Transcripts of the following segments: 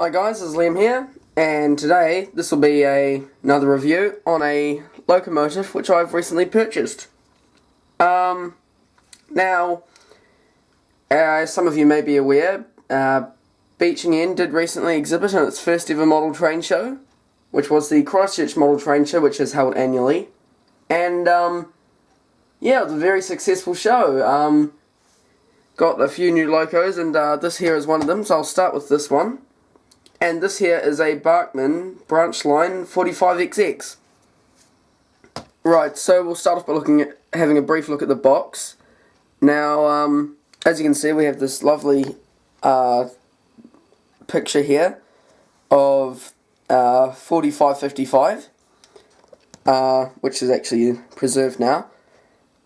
Hi guys, this is Liam here, and today this will be another review on a locomotive which I've recently purchased. Now, as some of you may be aware, Beaching did recently exhibit on its first ever model train show, which was the Christchurch Model Train Show, which is held annually. And, yeah, it was a very successful show. Got a few new locos, and this here is one of them, so I'll start with this one. And this here is a Bachmann branch line 45XX. Right, so we'll start off by having a brief look at the box. Now, as you can see, we have this lovely picture here of 4555, which is actually preserved now.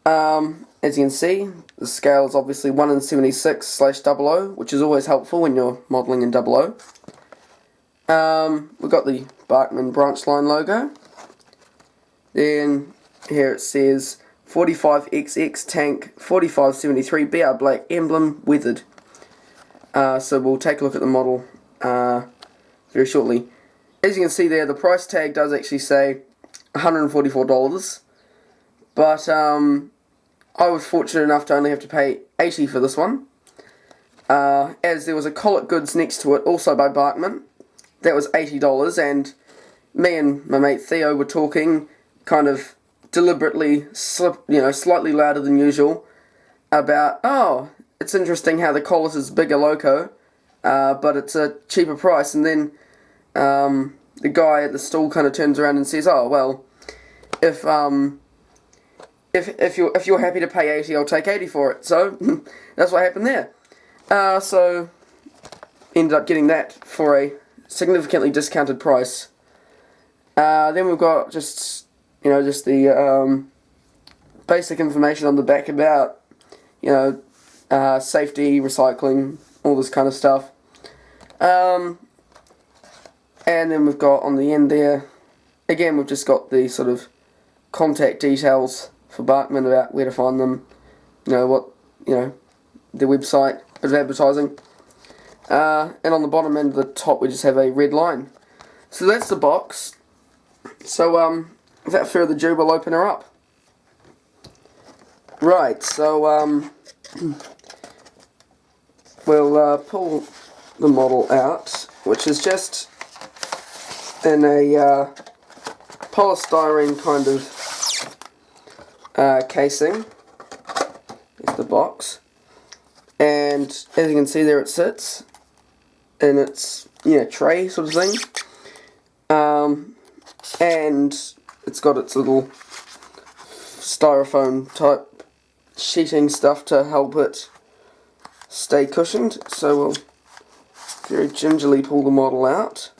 As you can see, the scale is obviously 1 in 76/00, which is always helpful when you're modelling in 00. We've got the Bachmann branch line logo. Then here it says 45XX tank 4573 BR black emblem weathered. So we'll take a look at the model very shortly. As you can see there, the price tag does actually say $144, but I was fortunate enough to only have to pay $80 for this one, as there was a Collet Goods next to it, also by Bachmann. That was $80, and me and my mate Theo were talking kind of deliberately, slightly louder than usual, about, oh, it's interesting how the Collet is bigger loco, but it's a cheaper price. And then the guy at the stall kind of turns around and says, oh, well, if you're happy to pay $80, I'll take $80 for it. So that's what happened there. So ended up getting that for a significantly discounted price. Then we've got just the basic information on the back about safety, recycling, all this kind of stuff. And then we've got on the end there, again, we've just got the sort of contact details for Bachmann about where to find them, their website, bit of advertising. And on the bottom end of the top we just have a red line. So that's the box. So without further ado, we'll open her up. Right, so we'll pull the model out, which is just in a polystyrene kind of casing. There's the box. And as you can see there, it sits in its tray sort of thing, and it's got its little styrofoam type sheeting stuff to help it stay cushioned. So we'll very gingerly pull the model out,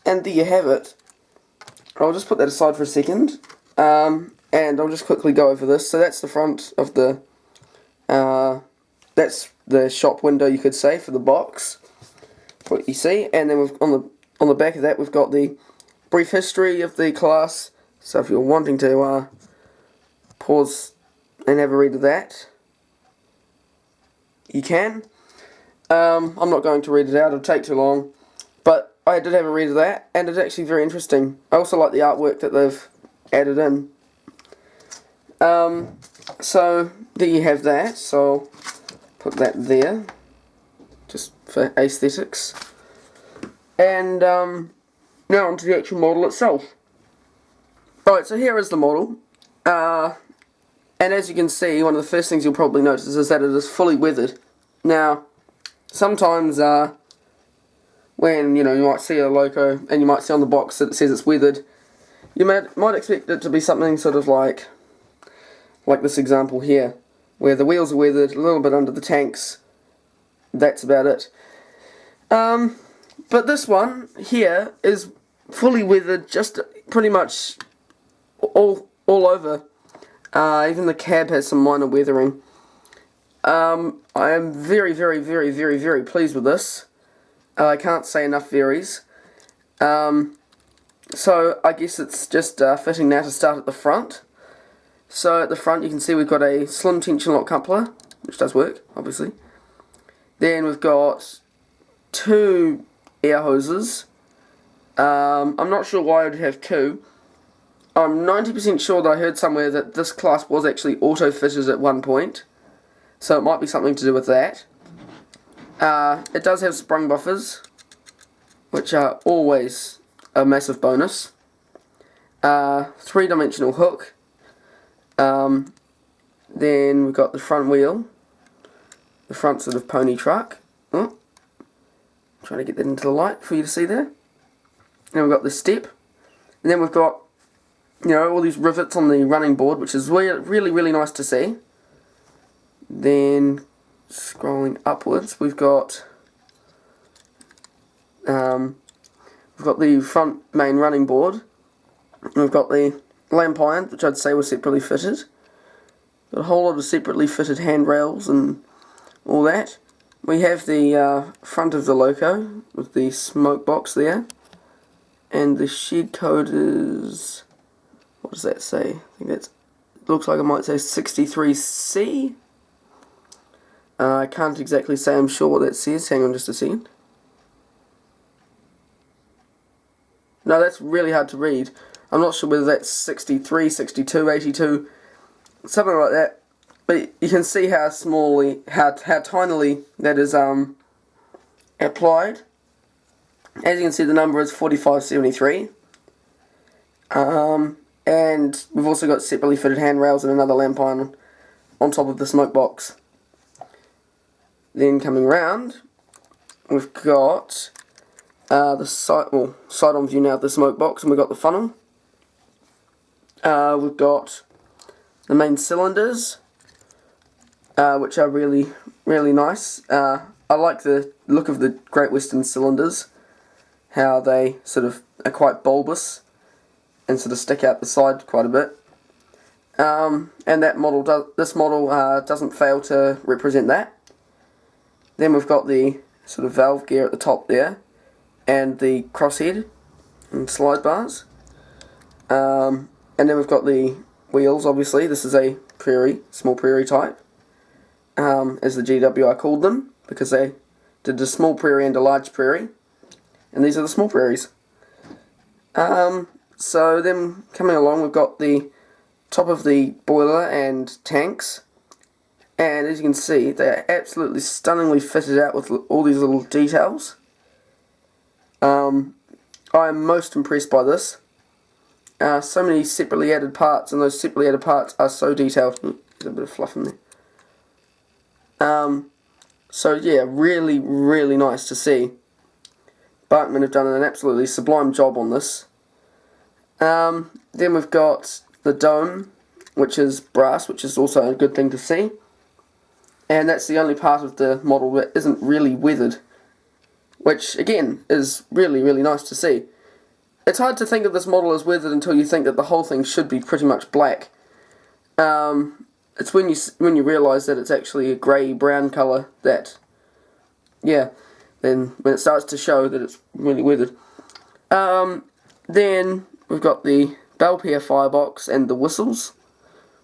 and there you have it. I'll just put that aside for a second, and I'll just quickly go over this. So that's the front of the that's the shop window, you could say, for the box, what you see. And then on the back of that we've got the brief history of the class, so if you're wanting to pause and have a read of that, you can. I'm not going to read it out, it'll take too long, but I did have a read of that, and it's actually very interesting. I also like the artwork that they've added in. So there you have that, so I'll put that there, just for aesthetics. And now onto the actual model itself. Alright, so here is the model, and as you can see, one of the first things you'll probably notice is that it is fully weathered. Now, sometimes when you might see a loco and you might see on the box that it says it's weathered, you might expect it to be something sort of like this example here, where the wheels are weathered, a little bit under the tanks, that's about it. But this one here is fully weathered, just pretty much all over. Even the cab has some minor weathering. I am very, very, very, very, very pleased with this. I can't say enough varies. So I guess it's just fitting now to start at the front. So at the front you can see we've got a slim tension lock coupler, which does work, obviously. Then we've got 2 air hoses. I'm not sure why I'd have 2. I'm 90% sure that I heard somewhere that this clasp was actually auto-fitted at one point, so it might be something to do with that. It does have sprung buffers, which are always a massive bonus. 3-dimensional hook. Then we've got the front wheel, the front sort of pony truck. Oh, trying to get that into the light for you to see there. Then we've got the step, and then we've got, you know, all these rivets on the running board, which is really nice to see. Then scrolling upwards, we've got the front main running board. We've got the lamp iron, which I'd say was separately fitted. Got a whole lot of separately fitted handrails and all that. We have the front of the loco with the smoke box there, and the shed code is, what does that say? I think that's, looks like it might say 63C. I can't exactly say, I'm sure what that says. Hang on just a second. No, that's really hard to read. I'm not sure whether that's 63, 62, 82, something like that. But you can see how smallly, how tinily that is applied. As you can see, the number is 4573. And we've also got separately fitted handrails and another lamp iron on top of the smoke box. Then coming round, we've got the side-on view now of the smoke box, and we've got the funnel. We've got the main cylinders, which are really nice. I like the look of the Great Western cylinders, how they sort of are quite bulbous and sort of stick out the side quite a bit. And that model this model doesn't fail to represent that. Then we've got the sort of valve gear at the top there, and the crosshead and slide bars. And then we've got the wheels, obviously. This is a prairie, small prairie type, as the GWI called them, because they did a small prairie and a large prairie, and these are the small prairies. So then coming along, we've got the top of the boiler and tanks, and as you can see, they're absolutely stunningly fitted out with all these little details. I am most impressed by this. So many separately added parts, and those separately added parts are so detailed. There's a bit of fluff in there. So yeah, really nice to see. Bachmann have done an absolutely sublime job on this. Then we've got the dome, which is brass, which is also a good thing to see. And that's the only part of the model that isn't really weathered, which again is really nice to see. It's hard to think of this model as weathered until you think that the whole thing should be pretty much black. It's when you realise that it's actually a grey-brown colour that, yeah, then when it starts to show that it's really weathered. Then we've got the Belpaire firebox and the whistles,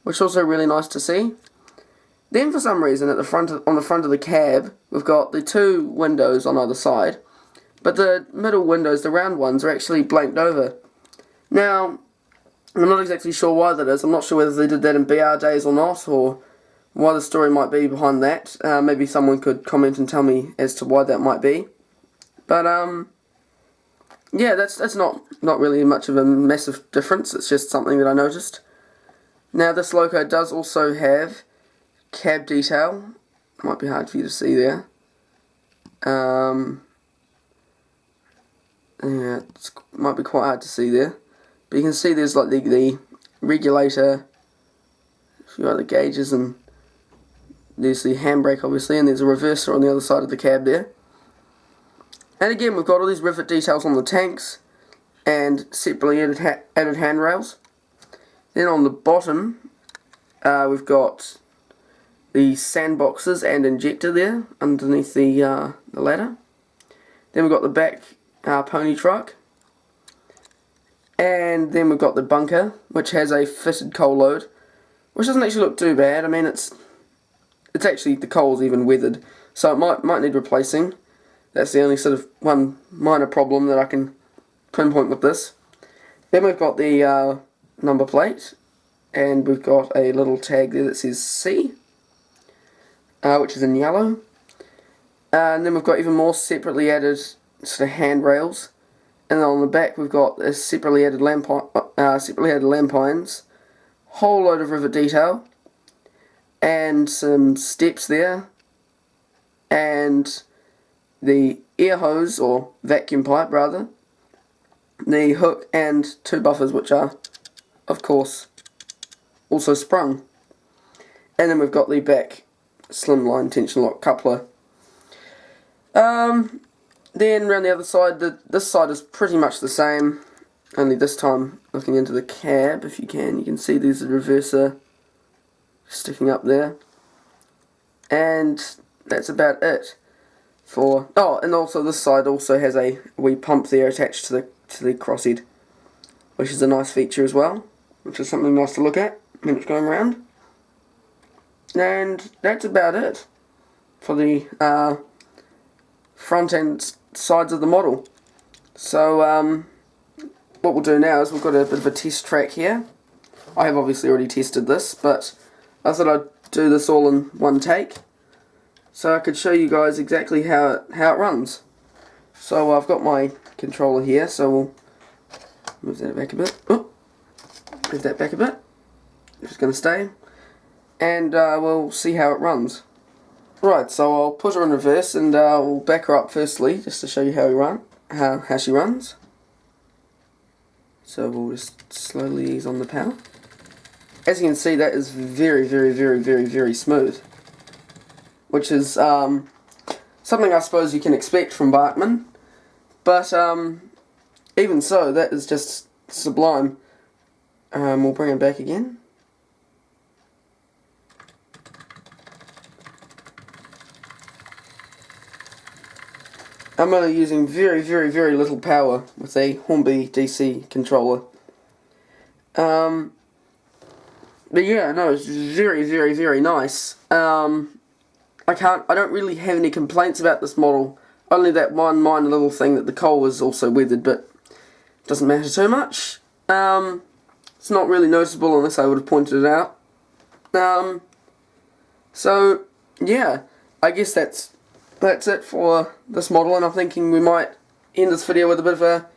which is also really nice to see. Then for some reason on the front of the cab, we've got the 2 windows on either side, but the middle windows, the round ones, are actually blanked over. Now, I'm not exactly sure why that is. I'm not sure whether they did that in BR days or not, or why the story might be behind that. Maybe someone could comment and tell me as to why that might be. But yeah, that's not really much of a massive difference. It's just something that I noticed. Now, this loco does also have cab detail. Might be hard for you to see there. Yeah, it might be quite hard to see there. But you can see there's like the regulator, a few other gauges, and there's the handbrake obviously, and there's a reverser on the other side of the cab there. And again, we've got all these rivet details on the tanks and separately added handrails. Then on the bottom, we've got the sandboxes and injector there underneath the ladder. Then we've got the back pony truck, and then we've got the bunker, which has a fitted coal load, which doesn't actually look too bad. I mean, it's actually, the coal's even weathered, so it might need replacing. That's the only sort of one minor problem that I can pinpoint with this. Then we've got the number plate, and we've got a little tag there that says C, which is in yellow. And then we've got even more separately added sort of handrails, and then on the back we've got a separately added lamp irons, whole load of rivet detail, and some steps there, and the air hose, or vacuum pipe rather, the hook, and two buffers, which are, of course, also sprung. And then we've got the back slimline tension lock coupler. Then around the other side, this side is pretty much the same, only this time looking into the cab, if you can see there's a reverser sticking up there. And that's about it. And also this side also has a wee pump there attached to the crosshead, which is a nice feature as well, which is something nice to look at when it's going around. And that's about it for the front and sides of the model. So what we'll do now is we've got a bit of a test track here. I have obviously already tested this, but I thought I'd do this all in one take, so I could show you guys exactly how it runs. So I've got my controller here, so we'll move that back a bit. Oh, move that back a bit. It's just going to stay, and we'll see how it runs. Right, so I'll put her in reverse, and we'll back her up firstly, just to show you how she runs. So we'll just slowly ease on the power. As you can see, that is very, very, very, very, very smooth, which is something I suppose you can expect from Bachmann, but even so, that is just sublime. We'll bring it back again. I'm only using very, very, very little power with a Hornby DC controller. But yeah, no, it's very, very, very nice. I don't really have any complaints about this model. Only that one minor little thing that the coal was also weathered, but it doesn't matter too much. It's not really noticeable unless I would have pointed it out. So yeah, I guess that's it for this model, and I'm thinking we might end this video with a bit of a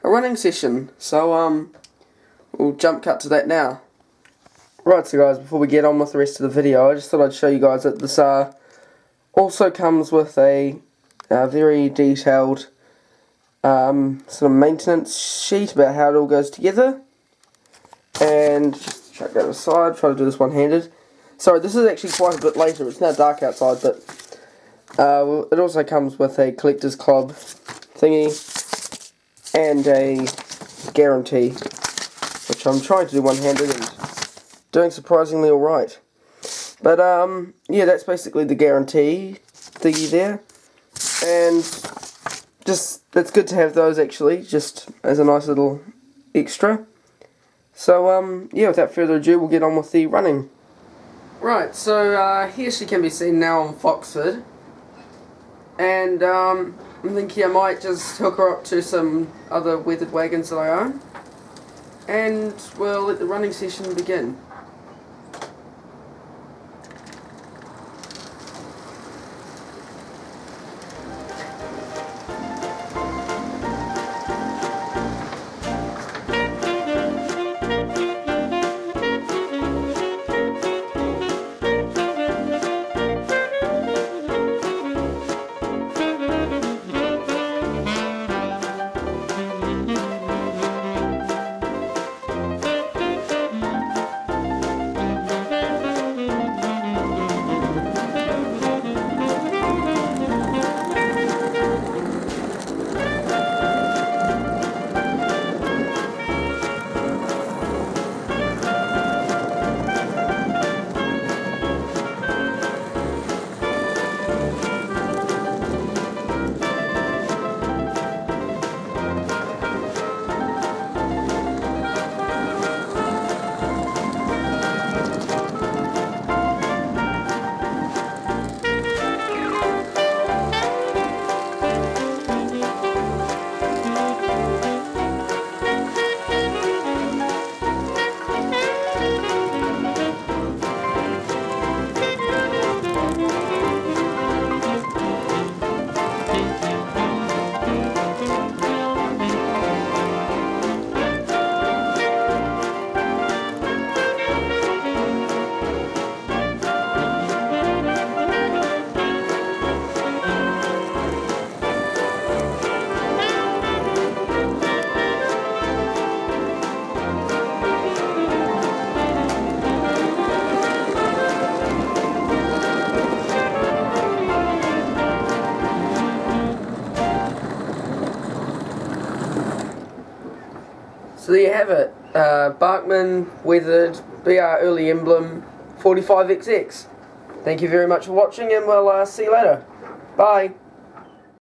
running session. So we'll jump cut to that now. Right, so guys, before we get on with the rest of the video, I just thought I'd show you guys that this also comes with a very detailed sort of maintenance sheet about how it all goes together. And just chuck that aside, try to do this one-handed. Sorry, this is actually quite a bit later, it's now dark outside, but it also comes with a collector's club thingy and a guarantee, which I'm trying to do one-handed and doing surprisingly alright. But yeah, that's basically the guarantee thingy there, and just it's good to have those actually, just as a nice little extra. So yeah, without further ado, we'll get on with the running. Right, so here she can be seen now on Foxford. And I'm thinking I might just hook her up to some other weathered wagons that I own, and we'll let the running session begin. So there you have it. Bachmann weathered BR early emblem 45XX. Thank you very much for watching, and we'll see you later. Bye.